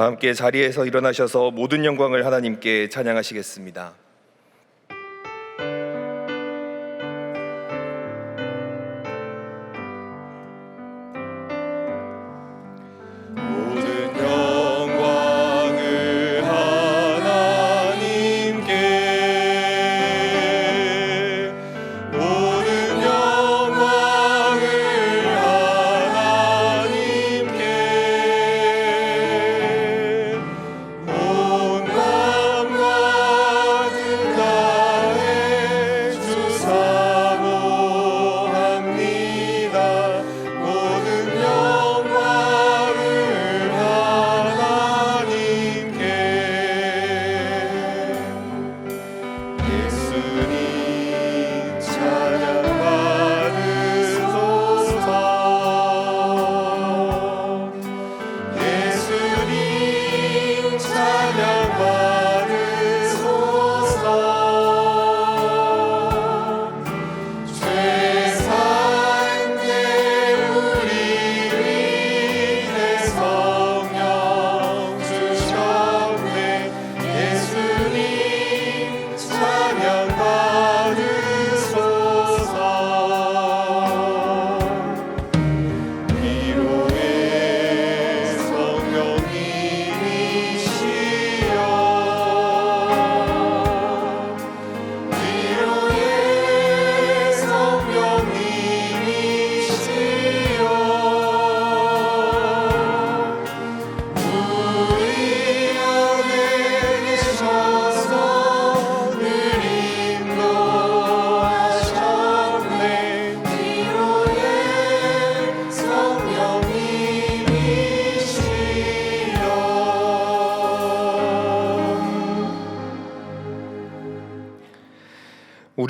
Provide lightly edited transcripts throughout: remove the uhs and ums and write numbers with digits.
다 함께 자리에서 일어나셔서 모든 영광을 하나님께 찬양하시겠습니다. 온 마음과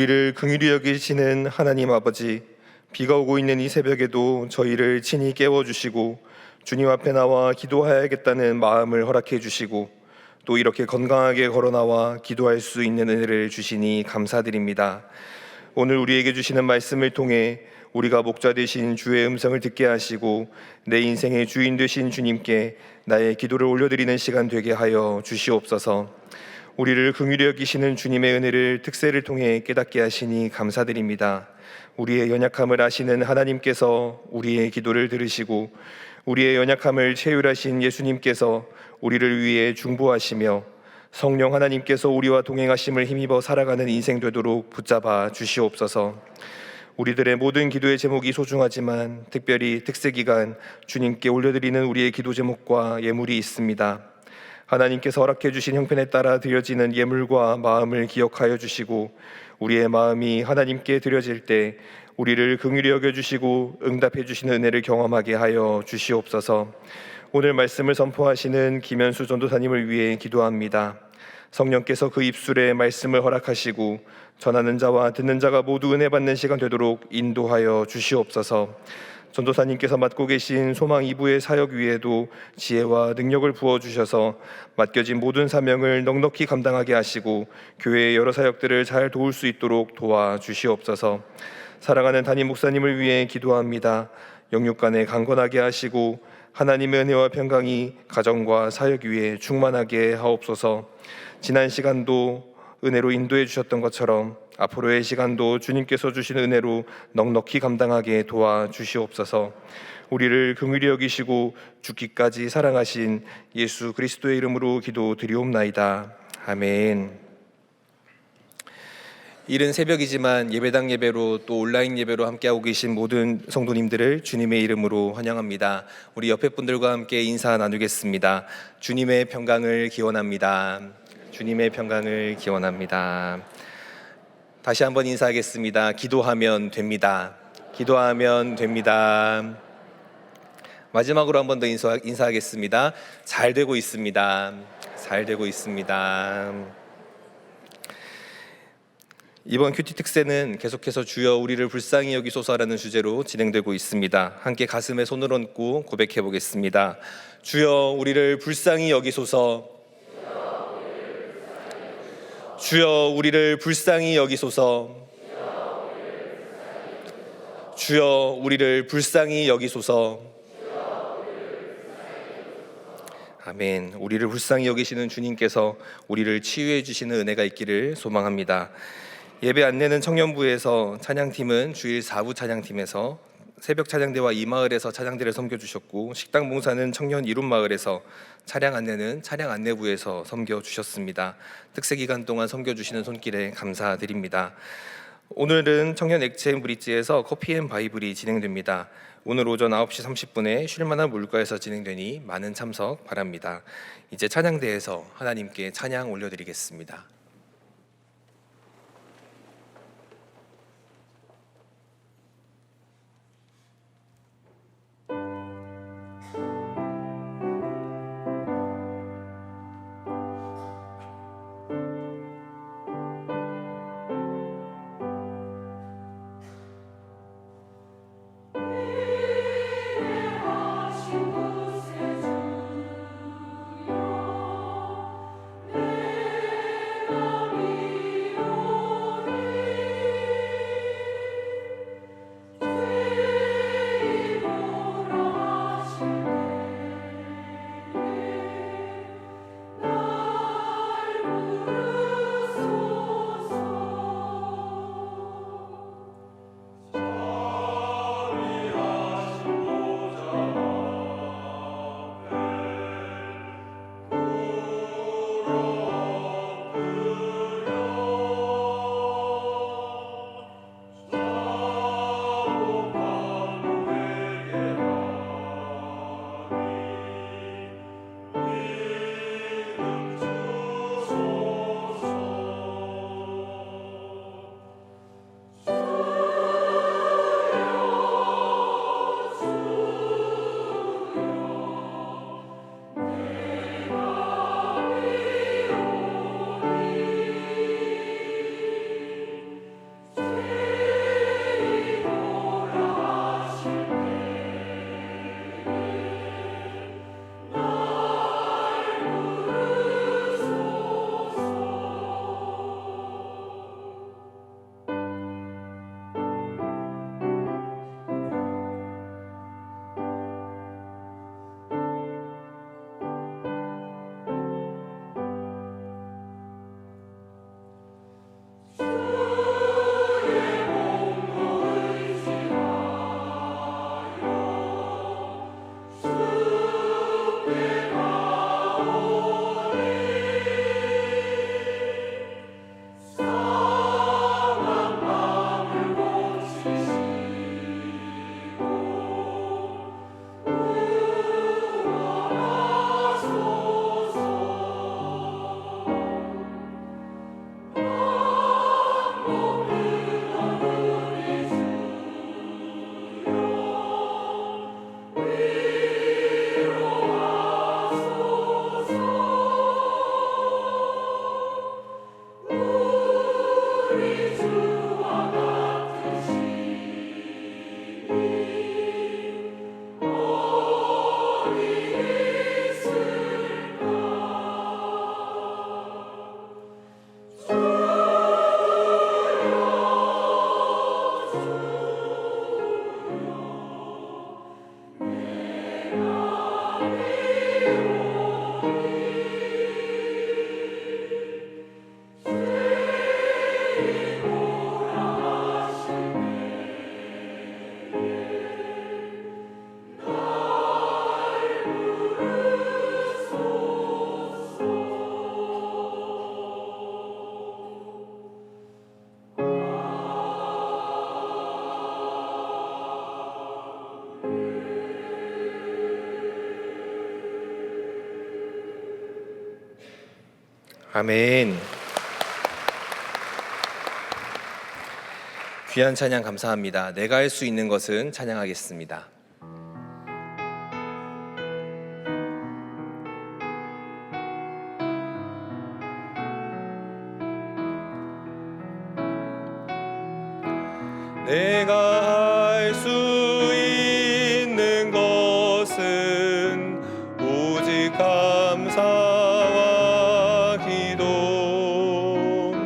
우리를 긍휼히 여기시는 하나님 아버지, 비가 오고 있는 이 새벽에도 저희를 친히 깨워주시고 주님 앞에 나와 기도해야겠다는 마음을 허락해 주시고 또 이렇게 건강하게 걸어 나와 기도할 수 있는 은혜를 주시니 감사드립니다. 오늘 우리에게 주시는 말씀을 통해 우리가 목자 되신 주의 음성을 듣게 하시고 내 인생의 주인 되신 주님께 나의 기도를 올려드리는 시간 되게 하여 주시옵소서. 우리를 긍휼히 여기시는 주님의 은혜를 특세를 통해 깨닫게 하시니 감사드립니다. 우리의 연약함을 아시는 하나님께서 우리의 기도를 들으시고 우리의 연약함을 체휼하신 예수님께서 우리를 위해 중보하시며 성령 하나님께서 우리와 동행하심을 힘입어 살아가는 인생 되도록 붙잡아 주시옵소서. 우리들의 모든 기도의 제목이 소중하지만 특별히 특세기간 주님께 올려드리는 우리의 기도 제목과 예물이 있습니다. 하나님께서 허락해 주신 형편에 따라 드려지는 예물과 마음을 기억하여 주시고 우리의 마음이 하나님께 드려질 때 우리를 긍휼히 여겨주시고 응답해 주시는 은혜를 경험하게 하여 주시옵소서. 오늘 말씀을 선포하시는 김현수 전도사님을 위해 기도합니다. 성령께서 그 입술에 말씀을 허락하시고 전하는 자와 듣는 자가 모두 은혜 받는 시간 되도록 인도하여 주시옵소서. 전도사님께서 맡고 계신 소망 2부의 사역 위에도 지혜와 능력을 부어주셔서 맡겨진 모든 사명을 넉넉히 감당하게 하시고 교회의 여러 사역들을 잘 도울 수 있도록 도와주시옵소서. 사랑하는 담임 목사님을 위해 기도합니다. 영육간에 강건하게 하시고 하나님의 은혜와 평강이 가정과 사역 위에 충만하게 하옵소서. 지난 시간도 은혜로 인도해 주셨던 것처럼 앞으로의 시간도 주님께서 주신 은혜로 넉넉히 감당하게 도와주시옵소서. 우리를 긍휼히 여기시고 죽기까지 사랑하신 예수 그리스도의 이름으로 기도드리옵나이다. 아멘. 이른 새벽이지만 예배당 예배로 또 온라인 예배로 함께하고 계신 모든 성도님들을 주님의 이름으로 환영합니다. 우리 옆에 분들과 함께 인사 나누겠습니다. 주님의 평강을 기원합니다. 주님의 평강을 기원합니다. 다시 한번 인사하겠습니다. 기도하면 됩니다. 기도하면 됩니다. 마지막으로 한 번 더 인사하겠습니다. 잘 되고 있습니다. 잘 되고 있습니다. 이번 큐티 특세는 계속해서 주여 우리를 불쌍히 여기소서라는 주제로 진행되고 있습니다. 함께 가슴에 손을 얹고 고백해 보겠습니다. 주여 우리를 불쌍히 여기소서. 주여 우리를 불쌍히 여기소서. 주여 우리를 불쌍히 여기소서. 아멘. 우리를 불쌍히 여기시는 주님께서 우리를 치유해 주시는 은혜가 있기를 소망합니다. 예배 안내는 청년부에서, 찬양팀은 주일 4부 찬양팀에서, 새벽 찬양대와 이 마을에서 찬양대를 섬겨주셨고, 식당 봉사는 청년 이룸마을에서, 차량 안내는 차량 안내부에서 섬겨주셨습니다. 특세 기간 동안 섬겨주시는 손길에 감사드립니다. 오늘은 청년 액체 브릿지에서 커피 앤 바이블이 진행됩니다. 오늘 오전 9시 30분에 쉴만한 물가에서 진행되니 많은 참석 바랍니다. 이제 찬양대에서 하나님께 찬양 올려드리겠습니다. 내 아멘. 귀한 찬양 감사합니다. 내가 할 수 있는 것은 찬양하겠습니다. 내가 할 수 있는 것은 오직 감사와 기도,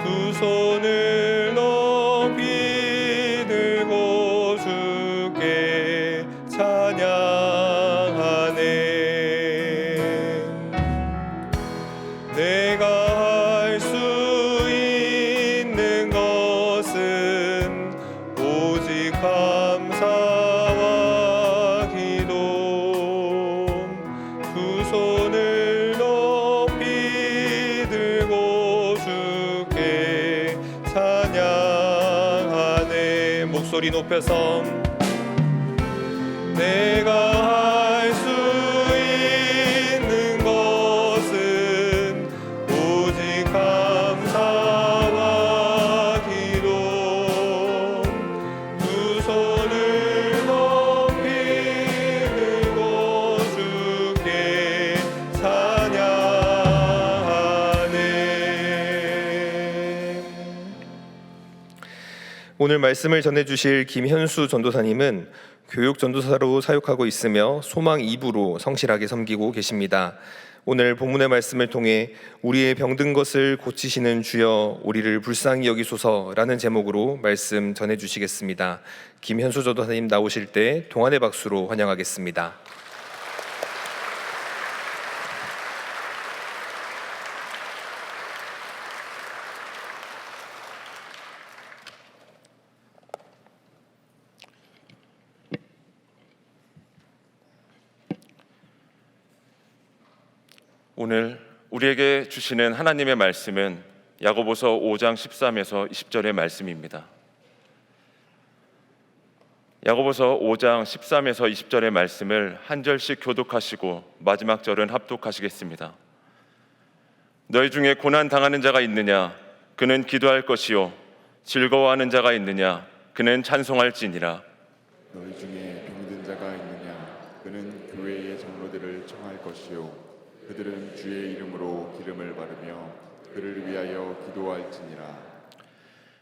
두 손을 높이 들고 주께 찬양하네. 내가 할 수 있는 것은 오직 감사와 기도, 두 손을 높이 들고 주께 찬양하네. 목소리 높여서 내가 할 수 있는 것은 오직 감사와 기도, 두 손을 높이 들고 주께 찬양하네. 오늘 말씀을 전해주실 김현수 전도사님은 교육 전도사로 사역하고 있으며 소망 2부로 성실하게 섬기고 계십니다. 오늘 본문의 말씀을 통해 우리의 병든 것을 고치시는 주여 우리를 불쌍히 여기소서라는 제목으로 말씀 전해주시겠습니다. 김현수 전도사님 나오실 때 동안의 박수로 환영하겠습니다. 오늘 우리에게 주시는 하나님의 말씀은 야고보서 5장 13에서 20절의 말씀입니다. 야고보서 5장 13에서 20절의 말씀을 한 절씩 교독하시고 마지막 절은 합독하시겠습니다. 너희 중에 고난 당하는 자가 있느냐? 그는 기도할 것이요. 즐거워하는 자가 있느냐? 그는 찬송할지니라. 너희 중에 병든 자가 있느냐? 그는 교회의 장로들을 청할 것이요. 그들은 주의 이름으로 기름을 바르며 그를 위하여 기도할지니라.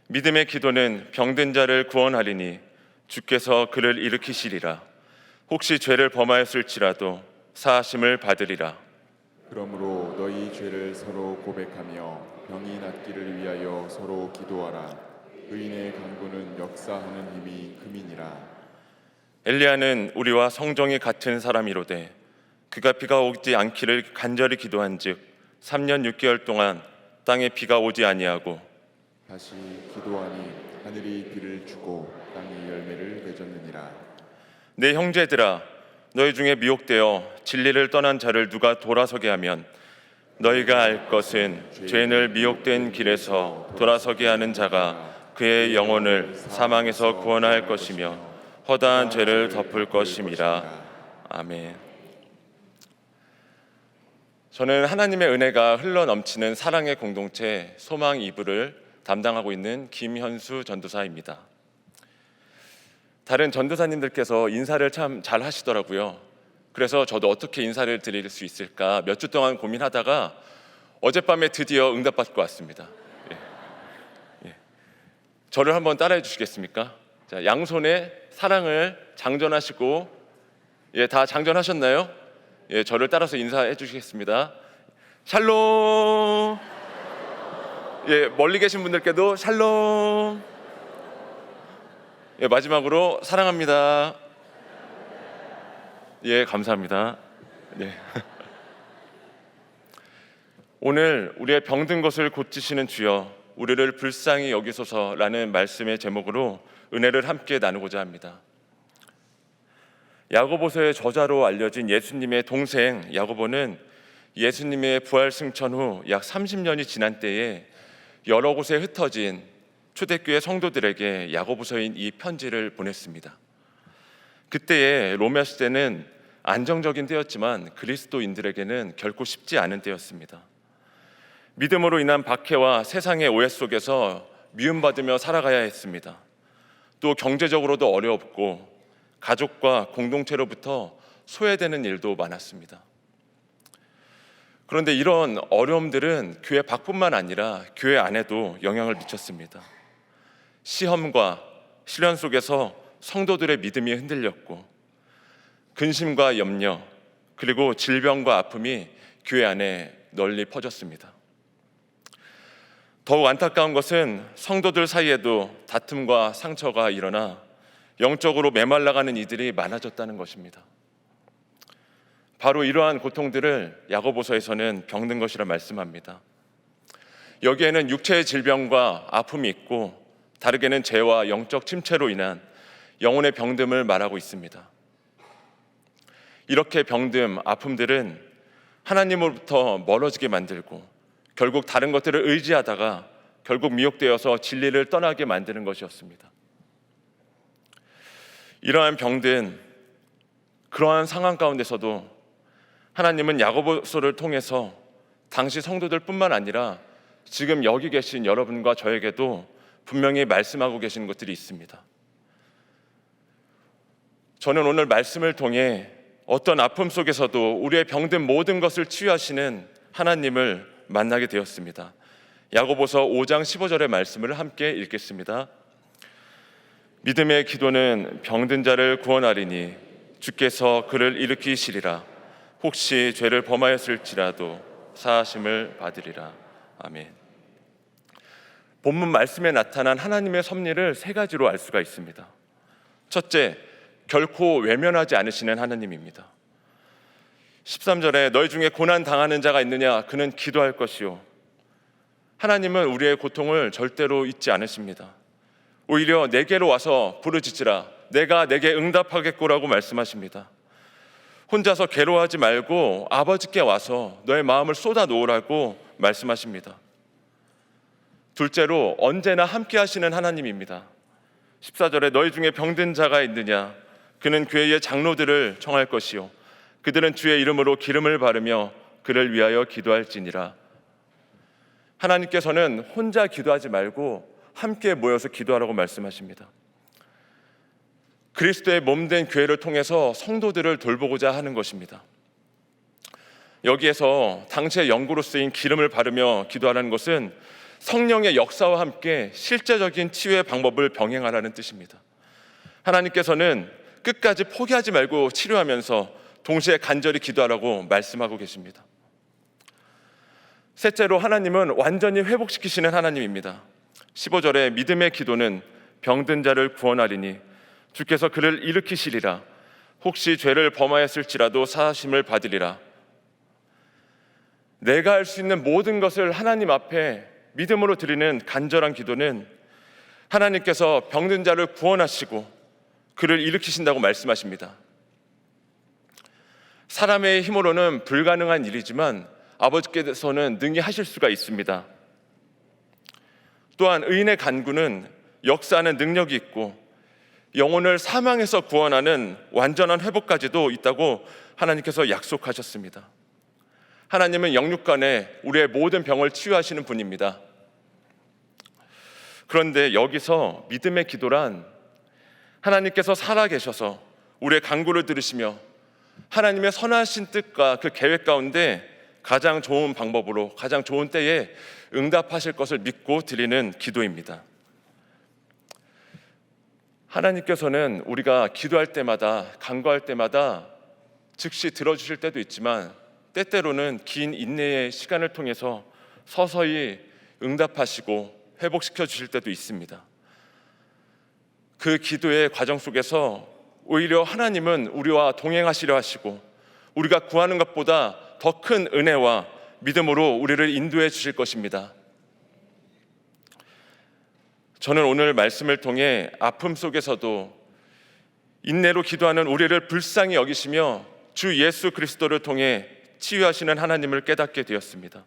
믿음의 기도는 병든 자를 구원하리니 주께서 그를 일으키시리라. 혹시 죄를 범하였을지라도 사하심을 받으리라. 그러므로 너희 죄를 서로 고백하며 병이 낫기를 위하여 서로 기도하라. 의인의 간구는 역사하는 힘이 금이니라. 엘리야는 우리와 성정이 같은 사람이로되 그가 비가 오지 않기를 간절히 기도한즉 3년 6개월 동안 땅에 비가 오지 아니하고 다시 기도하니 하늘이 비를 주고 땅이 열매를 맺었느니라. 내 형제들아, 너희 중에 미혹되어 진리를 떠난 자를 누가 돌아서게 하면 너희가 알 것은 죄인을 미혹된 길에서 돌아서게 하는 자가 그의 영혼을 사망에서 구원할 것이며 허다한 죄를 덮을 것임이라. 아멘. 저는 하나님의 은혜가 흘러넘치는 사랑의 공동체 소망 2부를 담당하고 있는 김현수 전도사입니다. 다른 전도사님들께서 인사를 참 잘 하시더라고요. 그래서 저도 어떻게 인사를 드릴 수 있을까 몇 주 동안 고민하다가 어젯밤에 드디어 응답받고 왔습니다. 저를 한번 따라해 주시겠습니까? 자, 양손에 사랑을 장전하시고, 다 장전하셨나요? 저를 따라서 인사해 주시겠습니다. 샬롬. 멀리 계신 분들께도 샬롬. 마지막으로 사랑합니다. 감사합니다. 오늘 우리의 병든 것을 고치시는 주여 우리를 불쌍히 여기소서라는 말씀의 제목으로 은혜를 함께 나누고자 합니다. 야고보서의 저자로 알려진 예수님의 동생 야고보는 예수님의 부활 승천 후 약 30년이 지난 때에 여러 곳에 흩어진 초대교회 성도들에게 야고보서인 이 편지를 보냈습니다. 그때의 로마 시대는 안정적인 때였지만 그리스도인들에게는 결코 쉽지 않은 때였습니다. 믿음으로 인한 박해와 세상의 오해 속에서 미움받으며 살아가야 했습니다. 또 경제적으로도 어렵고 가족과 공동체로부터 소외되는 일도 많았습니다. 그런데 이런 어려움들은 교회 밖뿐만 아니라 교회 안에도 영향을 미쳤습니다. 시험과 시련 속에서 성도들의 믿음이 흔들렸고 근심과 염려 그리고 질병과 아픔이 교회 안에 널리 퍼졌습니다. 더욱 안타까운 것은 성도들 사이에도 다툼과 상처가 일어나 영적으로 메말라가는 이들이 많아졌다는 것입니다. 바로 이러한 고통들을 야고보서에서는 병든 것이라 말씀합니다. 여기에는 육체의 질병과 아픔이 있고 다르게는 죄와 영적 침체로 인한 영혼의 병듦을 말하고 있습니다. 이렇게 병듦, 아픔들은 하나님으로부터 멀어지게 만들고 결국 다른 것들을 의지하다가 결국 미혹되어서 진리를 떠나게 만드는 것이었습니다. 이러한 병든 그러한 상황 가운데서도 하나님은 야고보서를 통해서 당시 성도들뿐만 아니라 지금 여기 계신 여러분과 저에게도 분명히 말씀하고 계시는 것들이 있습니다. 저는 오늘 말씀을 통해 어떤 아픔 속에서도 우리의 병든 모든 것을 치유하시는 하나님을 만나게 되었습니다. 야고보서 5장 15절의 말씀을 함께 읽겠습니다. 믿음의 기도는 병든 자를 구원하리니 주께서 그를 일으키시리라. 혹시 죄를 범하였을지라도 사하심을 받으리라. 아멘. 본문 말씀에 나타난 하나님의 섭리를 세 가지로 알 수가 있습니다. 첫째, 결코 외면하지 않으시는 하나님입니다. 13절에 너희 중에 고난 당하는 자가 있느냐 그는 기도할 것이요. 하나님은 우리의 고통을 절대로 잊지 않으십니다. 오히려 내게로 와서 부르짖으라 내가 내게 응답하겠고라고 말씀하십니다. 혼자서 괴로워하지 말고 아버지께 와서 너의 마음을 쏟아 놓으라고 말씀하십니다. 둘째로 언제나 함께 하시는 하나님입니다. 14절에 너희 중에 병든 자가 있느냐 그는 교회의 장로들을 청할 것이요 그들은 주의 이름으로 기름을 바르며 그를 위하여 기도할지니라. 하나님께서는 혼자 기도하지 말고 함께 모여서 기도하라고 말씀하십니다. 그리스도의 몸된 교회를 통해서 성도들을 돌보고자 하는 것입니다. 여기에서 당시의 연구로 쓰인 기름을 바르며 기도하라는 것은 성령의 역사와 함께 실제적인 치유의 방법을 병행하라는 뜻입니다. 하나님께서는 끝까지 포기하지 말고 치료하면서 동시에 간절히 기도하라고 말씀하고 계십니다. 셋째로 하나님은 완전히 회복시키시는 하나님입니다. 15절에 믿음의 기도는 병든 자를 구원하리니 주께서 그를 일으키시리라. 혹시 죄를 범하였을지라도 사하심을 받으리라. 내가 할 수 있는 모든 것을 하나님 앞에 믿음으로 드리는 간절한 기도는 하나님께서 병든 자를 구원하시고 그를 일으키신다고 말씀하십니다. 사람의 힘으로는 불가능한 일이지만 아버지께서는 능히 하실 수가 있습니다. 또한 의인의 간구는 역사하는 능력이 있고 영혼을 사망에서 구원하는 완전한 회복까지도 있다고 하나님께서 약속하셨습니다. 하나님은 영육간에 우리의 모든 병을 치유하시는 분입니다. 그런데 여기서 믿음의 기도란 하나님께서 살아계셔서 우리의 간구를 들으시며 하나님의 선하신 뜻과 그 계획 가운데 가장 좋은 방법으로 가장 좋은 때에 응답하실 것을 믿고 드리는 기도입니다. 하나님께서는 우리가 기도할 때마다 간구할 때마다 즉시 들어주실 때도 있지만 때때로는 긴 인내의 시간을 통해서 서서히 응답하시고 회복시켜 주실 때도 있습니다. 그 기도의 과정 속에서 오히려 하나님은 우리와 동행하시려 하시고 우리가 구하는 것보다 더 큰 은혜와 믿음으로 우리를 인도해 주실 것입니다. 저는 오늘 말씀을 통해 아픔 속에서도 인내로 기도하는 우리를 불쌍히 여기시며 주 예수 그리스도를 통해 치유하시는 하나님을 깨닫게 되었습니다.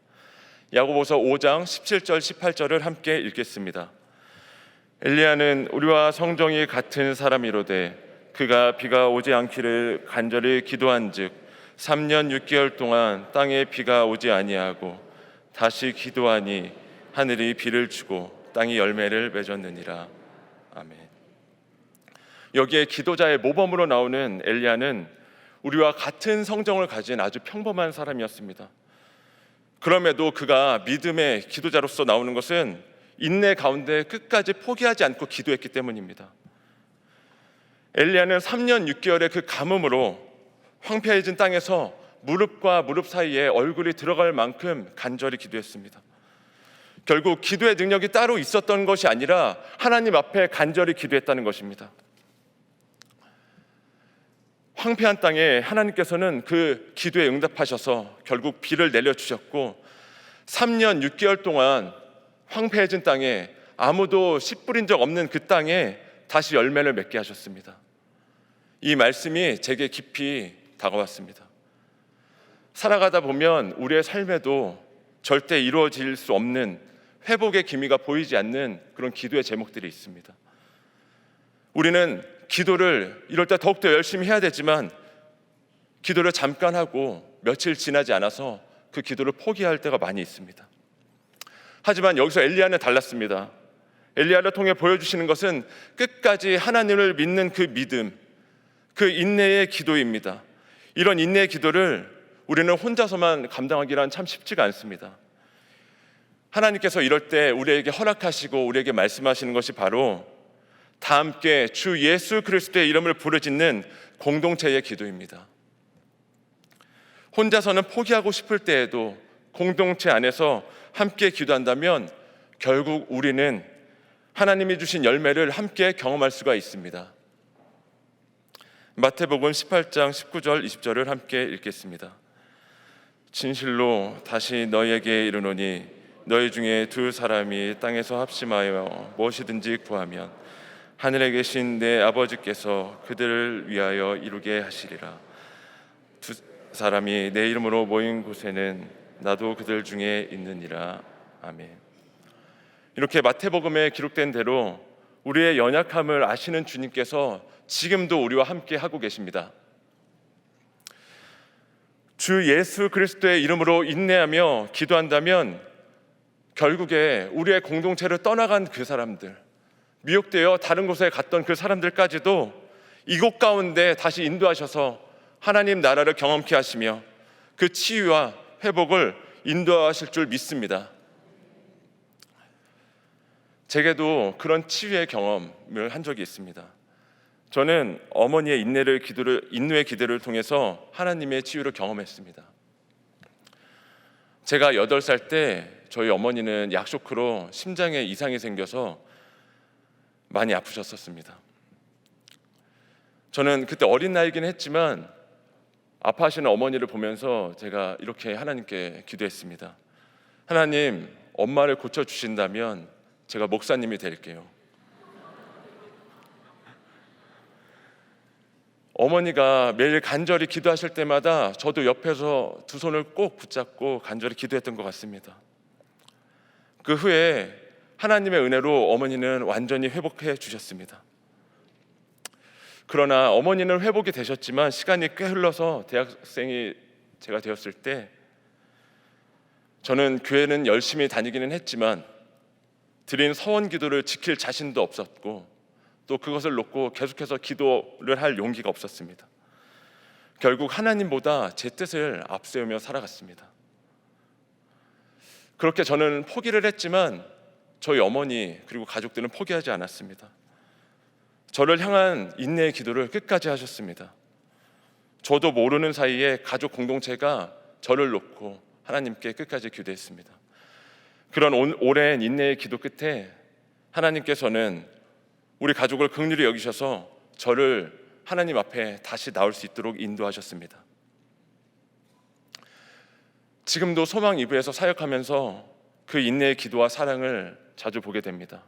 야고보서 5장 17절 18절을 함께 읽겠습니다. 엘리야는 우리와 성정이 같은 사람이로되 그가 비가 오지 않기를 간절히 기도한즉 3년 6개월 동안 땅에 비가 오지 아니하고 다시 기도하니 하늘이 비를 주고 땅이 열매를 맺었느니라. 아멘. 여기에 기도자의 모범으로 나오는 엘리야는 우리와 같은 성정을 가진 아주 평범한 사람이었습니다. 그럼에도 그가 믿음의 기도자로서 나오는 것은 인내 가운데 끝까지 포기하지 않고 기도했기 때문입니다. 엘리야는 3년 6개월의 그 가뭄으로 황폐해진 땅에서 무릎과 무릎 사이에 얼굴이 들어갈 만큼 간절히 기도했습니다. 결국 기도의 능력이 따로 있었던 것이 아니라 하나님 앞에 간절히 기도했다는 것입니다. 황폐한 땅에 하나님께서는 그 기도에 응답하셔서 결국 비를 내려주셨고 3년 6개월 동안 황폐해진 땅에 아무도 씨 뿌린 적 없는 그 땅에 다시 열매를 맺게 하셨습니다. 이 말씀이 제게 깊이 다가왔습니다. 살아가다 보면 우리의 삶에도 절대 이루어질 수 없는 회복의 기미가 보이지 않는 그런 기도의 제목들이 있습니다. 우리는 기도를 이럴 때 더욱더 열심히 해야 되지만 기도를 잠깐 하고 며칠 지나지 않아서 그 기도를 포기할 때가 많이 있습니다. 하지만 여기서 엘리야는 달랐습니다. 엘리야를 통해 보여주시는 것은 끝까지 하나님을 믿는 그 믿음, 그 인내의 기도입니다. 이런 인내의 기도를 우리는 혼자서만 감당하기란 참 쉽지가 않습니다. 하나님께서 이럴 때 우리에게 허락하시고 우리에게 말씀하시는 것이 바로 다 함께 주 예수 그리스도의 이름을 부르짖는 공동체의 기도입니다. 혼자서는 포기하고 싶을 때에도 공동체 안에서 함께 기도한다면 결국 우리는 하나님이 주신 열매를 함께 경험할 수가 있습니다. 마태복음 18장 19절 20절을 함께 읽겠습니다. 진실로 다시 너희에게 이르노니 너희 중에 두 사람이 땅에서 합심하여 무엇이든지 구하면 하늘에 계신 내 아버지께서 그들을 위하여 이루게 하시리라. 두 사람이 내 이름으로 모인 곳에는 나도 그들 중에 있느니라. 아멘. 이렇게 마태복음에 기록된 대로 우리의 연약함을 아시는 주님께서 지금도 우리와 함께 하고 계십니다. 주 예수 그리스도의 이름으로 인내하며 기도한다면 결국에 우리의 공동체를 떠나간 그 사람들, 미혹되어 다른 곳에 갔던 그 사람들까지도 이곳 가운데 다시 인도하셔서 하나님 나라를 경험케 하시며 그 치유와 회복을 인도하실 줄 믿습니다. 제게도 그런 치유의 경험을 한 적이 있습니다. 저는 어머니의 인내의 기도를 통해서 하나님의 치유를 경험했습니다. 제가 8살 때 저희 어머니는 약쇼크로 심장에 이상이 생겨서 많이 아프셨었습니다. 저는 그때 어린 나이긴 했지만 아파하시는 어머니를 보면서 제가 이렇게 하나님께 기도했습니다. 하나님, 엄마를 고쳐주신다면 제가 목사님이 될게요. 어머니가 매일 간절히 기도하실 때마다 저도 옆에서 두 손을 꼭 붙잡고 간절히 기도했던 것 같습니다. 그 후에 하나님의 은혜로 어머니는 완전히 회복해 주셨습니다. 그러나 어머니는 회복이 되셨지만 시간이 꽤 흘러서 대학생이 제가 되었을 때 저는 교회는 열심히 다니기는 했지만 드린 서원 기도를 지킬 자신도 없었고 또 그것을 놓고 계속해서 기도를 할 용기가 없었습니다. 결국 하나님보다 제 뜻을 앞세우며 살아갔습니다. 그렇게 저는 포기를 했지만 저희 어머니 그리고 가족들은 포기하지 않았습니다. 저를 향한 인내의 기도를 끝까지 하셨습니다. 저도 모르는 사이에 가족 공동체가 저를 놓고 하나님께 끝까지 기도했습니다. 그런 오랜 인내의 기도 끝에 하나님께서는 우리 가족을 긍휼히 여기셔서 저를 하나님 앞에 다시 나올 수 있도록 인도하셨습니다. 지금도 소망 이브에서 사역하면서 그 인내의 기도와 사랑을 자주 보게 됩니다.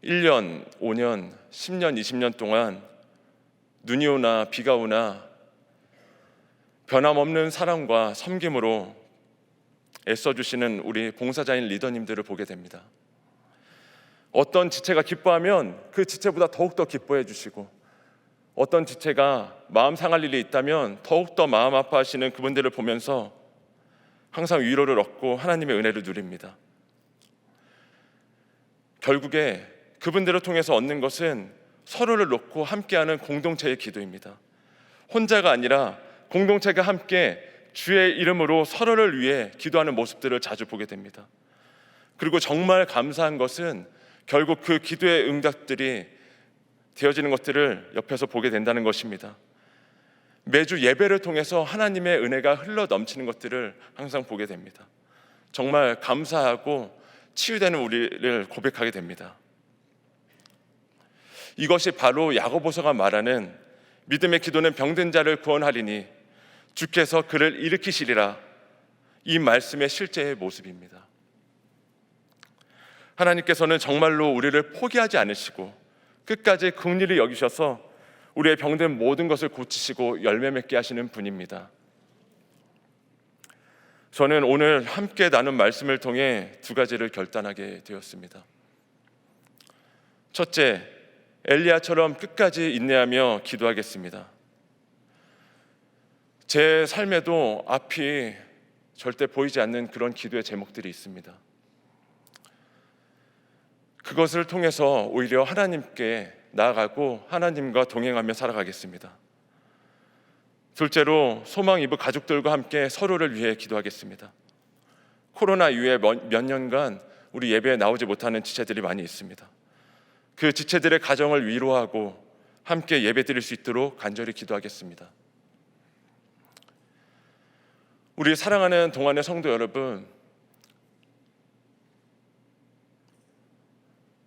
1년, 5년, 10년, 20년 동안 눈이 오나 비가 오나 변함없는 사랑과 섬김으로 애써주시는 우리 봉사자인 리더님들을 보게 됩니다. 어떤 지체가 기뻐하면 그 지체보다 더욱더 기뻐해 주시고 어떤 지체가 마음 상할 일이 있다면 더욱더 마음 아파하시는 그분들을 보면서 항상 위로를 얻고 하나님의 은혜를 누립니다. 결국에 그분들을 통해서 얻는 것은 서로를 놓고 함께하는 공동체의 기도입니다. 혼자가 아니라 공동체가 함께 주의 이름으로 서로를 위해 기도하는 모습들을 자주 보게 됩니다. 그리고 정말 감사한 것은 결국 그 기도의 응답들이 되어지는 것들을 옆에서 보게 된다는 것입니다. 매주 예배를 통해서 하나님의 은혜가 흘러 넘치는 것들을 항상 보게 됩니다. 정말 감사하고 치유되는 우리를 고백하게 됩니다. 이것이 바로 야고보서가 말하는 믿음의 기도는 병든 자를 구원하리니 주께서 그를 일으키시리라, 이 말씀의 실제의 모습입니다. 하나님께서는 정말로 우리를 포기하지 않으시고 끝까지 긍휼히 여기셔서 우리의 병든 모든 것을 고치시고 열매 맺게 하시는 분입니다. 저는 오늘 함께 나눈 말씀을 통해 두 가지를 결단하게 되었습니다. 첫째, 엘리야처럼 끝까지 인내하며 기도하겠습니다. 제 삶에도 앞이 절대 보이지 않는 그런 기도의 제목들이 있습니다. 그것을 통해서 오히려 하나님께 나아가고 하나님과 동행하며 살아가겠습니다. 둘째로, 소망 이브 가족들과 함께 서로를 위해 기도하겠습니다. 코로나 이후에 몇 년간 우리 예배에 나오지 못하는 지체들이 많이 있습니다. 그 지체들의 가정을 위로하고 함께 예배드릴 수 있도록 간절히 기도하겠습니다. 우리 사랑하는 동안의 성도 여러분,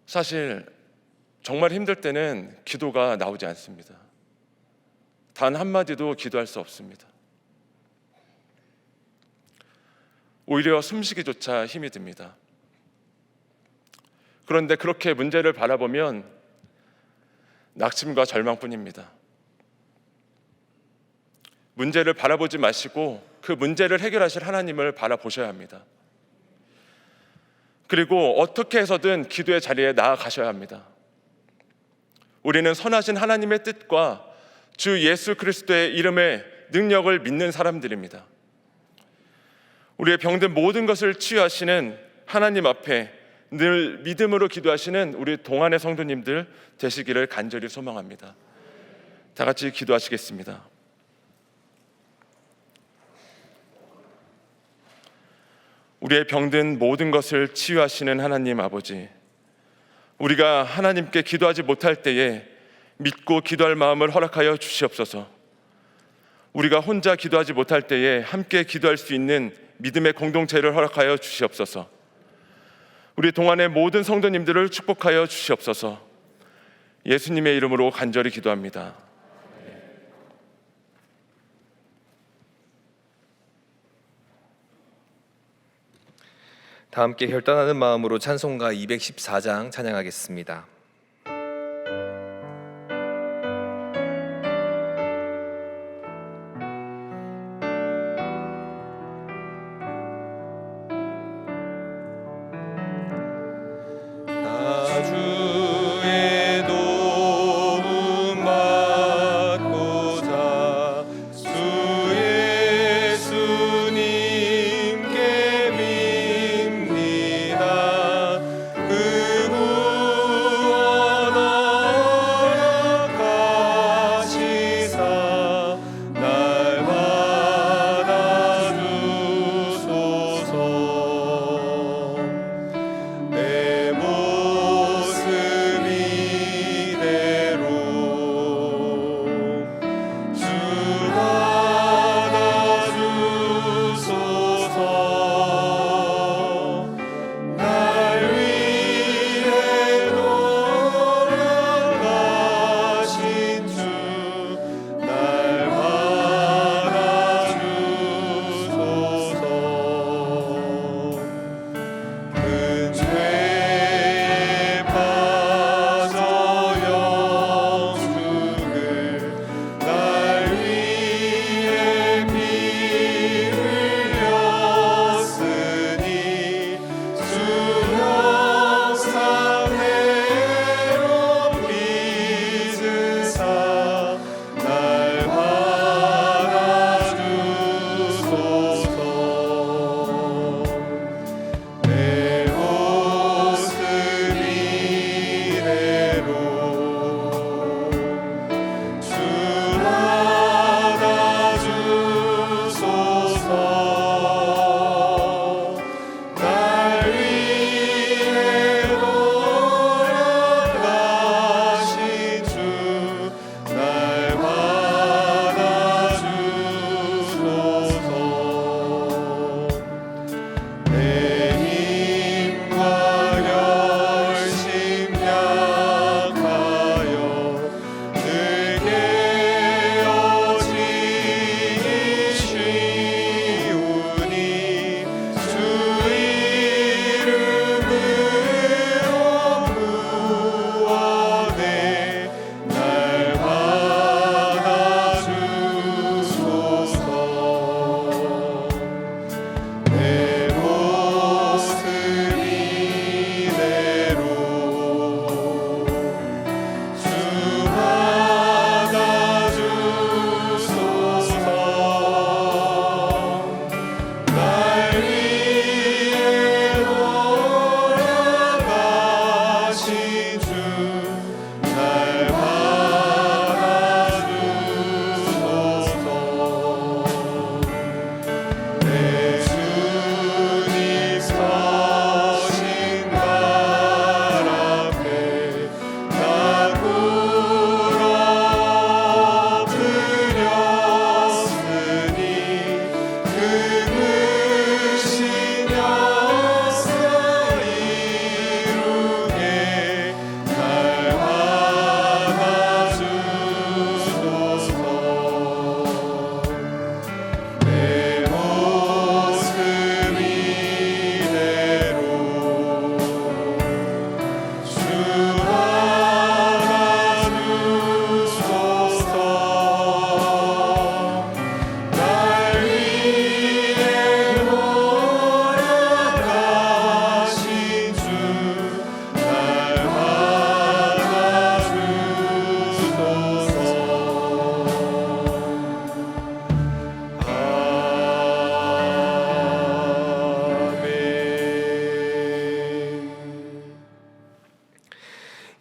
사실 정말 힘들 때는 기도가 나오지 않습니다. 단 한마디도 기도할 수 없습니다. 오히려 숨쉬기조차 힘이 듭니다. 그런데 그렇게 문제를 바라보면 낙심과 절망뿐입니다. 문제를 바라보지 마시고 그 문제를 해결하실 하나님을 바라보셔야 합니다. 그리고 어떻게 해서든 기도의 자리에 나아가셔야 합니다. 우리는 선하신 하나님의 뜻과 주 예수 그리스도의 이름의 능력을 믿는 사람들입니다. 우리의 병든 모든 것을 치유하시는 하나님 앞에 늘 믿음으로 기도하시는 우리 동안의 성도님들 되시기를 간절히 소망합니다. 다 같이 기도하시겠습니다. 우리의 병든 모든 것을 치유하시는 하나님 아버지, 우리가 하나님께 기도하지 못할 때에 믿고 기도할 마음을 허락하여 주시옵소서. 우리가 혼자 기도하지 못할 때에 함께 기도할 수 있는 믿음의 공동체를 허락하여 주시옵소서. 우리 동안의 모든 성도님들을 축복하여 주시옵소서. 예수님의 이름으로 간절히 기도합니다. 다 함께 결단하는 마음으로 찬송가 214장 찬양하겠습니다. 주의 도움 받고자 주 예수님께 밉니다. 그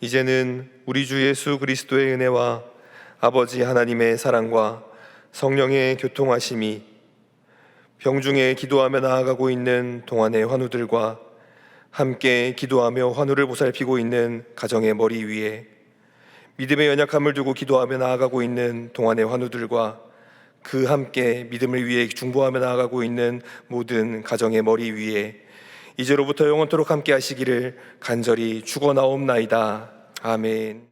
이제는 우리 주 예수 그리스도의 은혜와 아버지 하나님의 사랑과 성령의 교통하심이 병중에 기도하며 나아가고 있는 동안의 환우들과 함께 기도하며 환우를 보살피고 있는 가정의 머리 위에 믿음의 연약함을 두고 기도하며 나아가고 있는 동안의 환우들과 그 함께 믿음을 위해 중보하며 나아가고 있는 모든 가정의 머리 위에 이제로부터 영원토록 함께 하시기를 간절히 축원하옵나이다. 아멘.